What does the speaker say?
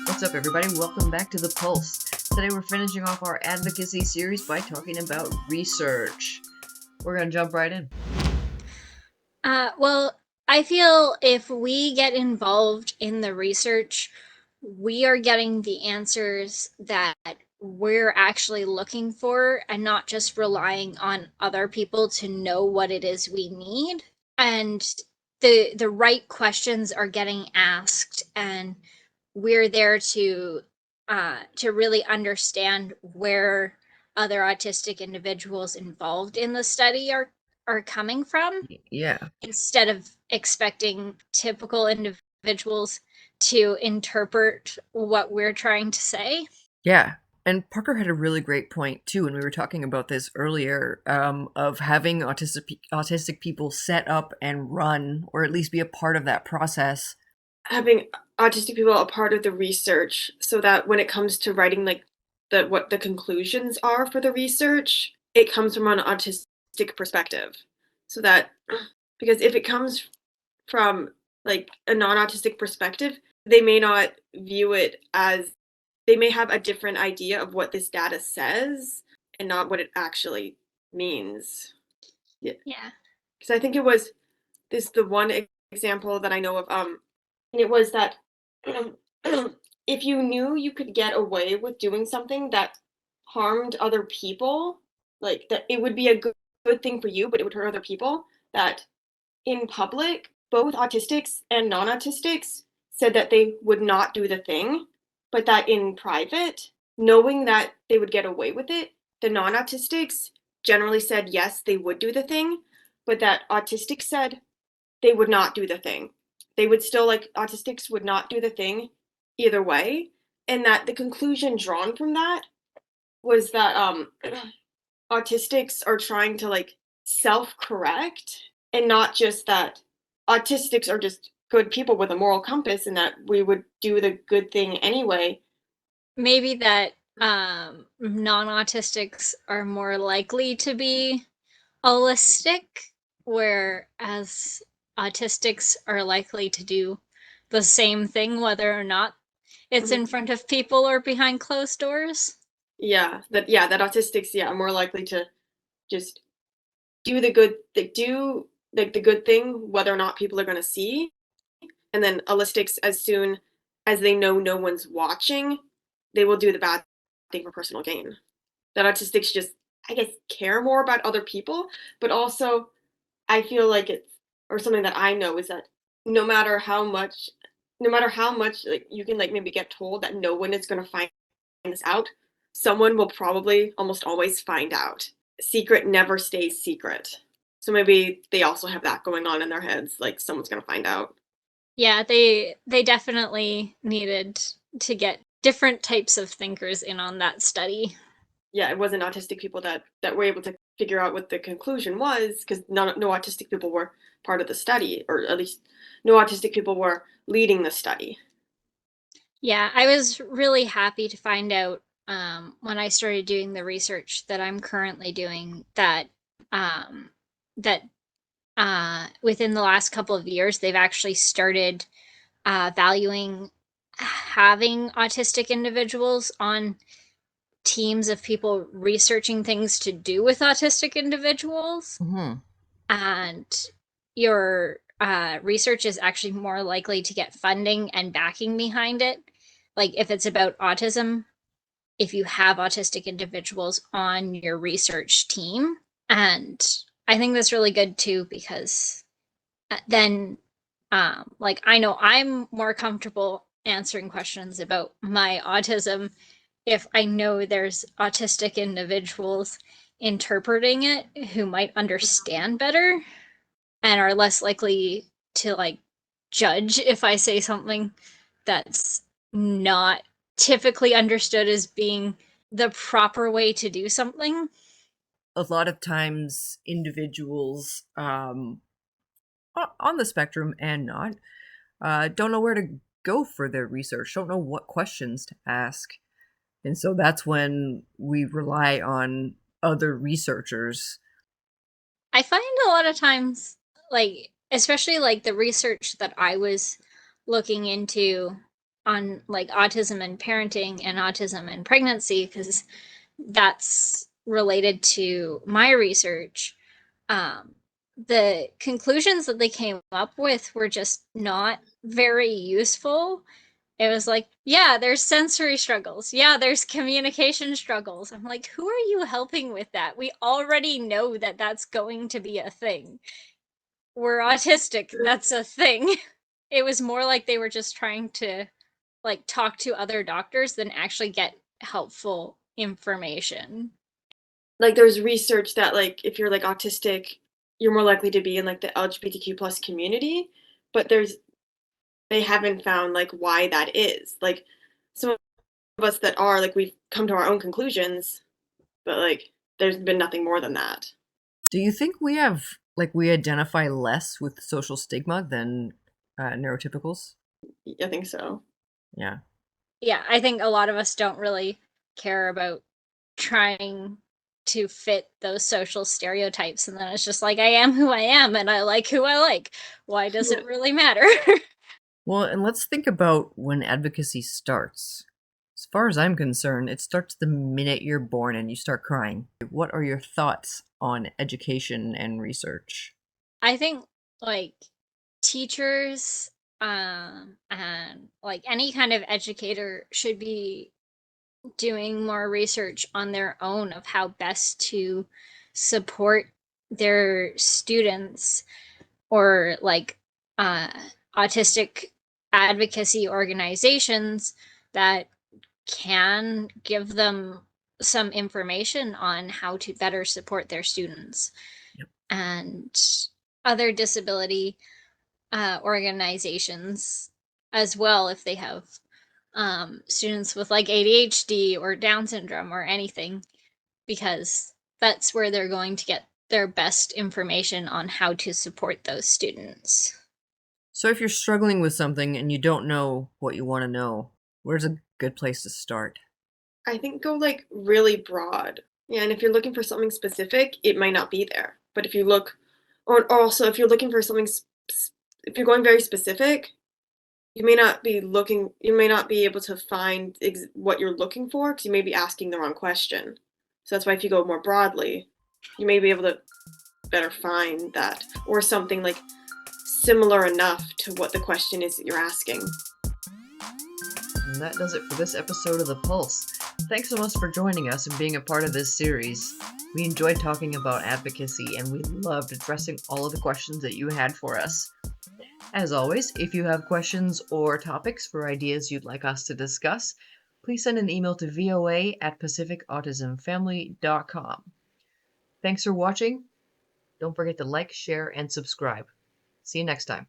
What's up, everybody? Welcome back to The Pulse. Today we're finishing off our advocacy series by talking about research. We're going to jump right in. Well, I feel if we get involved in the research, we are getting the answers that we're actually looking for and not just relying on other people to know what it is we need. And the right questions are getting asked, and we're there to really understand where other autistic individuals involved in the study are coming from, Yeah. instead of expecting typical individuals to interpret what we're trying to say. Yeah. And Parker had a really great point, too, and we were talking about this earlier, of having autistic people set up and run, or at least be a part of that process. Having autistic people a part of the research so that when it comes to writing like what the conclusions are for the research, it comes from an autistic perspective. So that because if it comes from like a non-autistic perspective, they may not view it as they may have a different idea of what this data says and not what it actually means. Yeah. Yeah. Because I think it was the one example that I know of, and it was that if you knew you could get away with doing something that harmed other people, like that it would be a good thing for you, but it would hurt other people, that in public, both autistics and non-autistics said that they would not do the thing, but that in private, knowing that they would get away with it, the non-autistics generally said yes, they would do the thing, but that autistics said they would not do the thing. They would still, like, autistics would not do the thing either way. And that the conclusion drawn from that was that autistics are trying to like self-correct, and not just that autistics are just good people with a moral compass and that we would do the good thing anyway. Maybe that non-autistics are more likely to be holistic, whereas autistics are likely to do the same thing whether or not it's in front of people or behind closed doors. That autistics are more likely to just do the good do like the good thing whether or not people are going to see, and then holistics, as soon as they know no one's watching, they will do the bad thing for personal gain. That autistics just, I guess, care more about other people, but also I feel like it's, or something that I know is that no matter how much, like you can like maybe get told that no one is going to find this out, someone will probably almost always find out. Secret never stays secret. So maybe they also have that going on in their heads, like someone's going to find out. Yeah, they definitely needed to get different types of thinkers in on that study. Yeah, it wasn't autistic people that were able to figure out what the conclusion was, because no autistic people were part of the study, or at least no autistic people were leading the study. Yeah, I was really happy to find out when I started doing the research that I'm currently doing that um, that within the last couple of years they've actually started valuing having autistic individuals on teams of people researching things to do with autistic individuals. Mm-hmm. And your research is actually more likely to get funding and backing behind it. Like if it's about autism, if you have autistic individuals on your research team. And I think that's really good too, because then, like, I know I'm more comfortable answering questions about my autism if I know there's autistic individuals interpreting it who might understand better and are less likely to like judge if I say something that's not typically understood as being the proper way to do something. A lot of times, individuals on the spectrum and not don't know where to go for their research, don't know what questions to ask. And so that's when we rely on other researchers. I find a lot of times, like, especially like the research that I was looking into on like autism and parenting and autism and pregnancy, because that's related to my research. Um, the conclusions that they came up with were just not very useful. It was like, yeah, there's sensory struggles. Yeah, there's communication struggles. I'm like, who are you helping with that? We already know that that's going to be a thing. We're autistic. That's a thing. It was more like they were just trying to like talk to other doctors than actually get helpful information. Like there's research that like if you're like autistic, you're more likely to be in like the LGBTQ plus community, but they haven't found like why that is. Like some of us that are like we've come to our own conclusions, but like there's been nothing more than that. Do you think we identify less with social stigma than neurotypicals? I think so. Yeah. Yeah, I think a lot of us don't really care about trying to fit those social stereotypes. And then it's just like, I am who I am and I like who I like. Why does it really matter? Well, and let's think about when advocacy starts. As far as I'm concerned, it starts the minute you're born and you start crying. What are your thoughts on education and research? I think like teachers and like any kind of educator should be doing more research on their own of how best to support their students, or like uh, autistic advocacy organizations that can give them some information on how to better support their students, Yep. and other disability organizations as well, if they have students with like ADHD or Down syndrome or anything, because that's where they're going to get their best information on how to support those students. So if you're struggling with something and you don't know what you want to know, where's a good place to start? I think go like really broad. Yeah, and if you're looking for something specific, it might not be there. But if you look, or also if you're looking for something, if you're going very specific, you may not be able to find what you're looking for because you may be asking the wrong question. So that's why if you go more broadly, you may be able to better find that or something like similar enough to what the question is that you're asking. And that does it for this episode of The Pulse. Thanks so much for joining us and being a part of this series. We enjoyed talking about advocacy and we loved addressing all of the questions that you had for us. As always, if you have questions or topics for ideas you'd like us to discuss, please send an email to voa@pacificautismfamily.com. Thanks for watching. Don't forget to like, share, and subscribe. See you next time.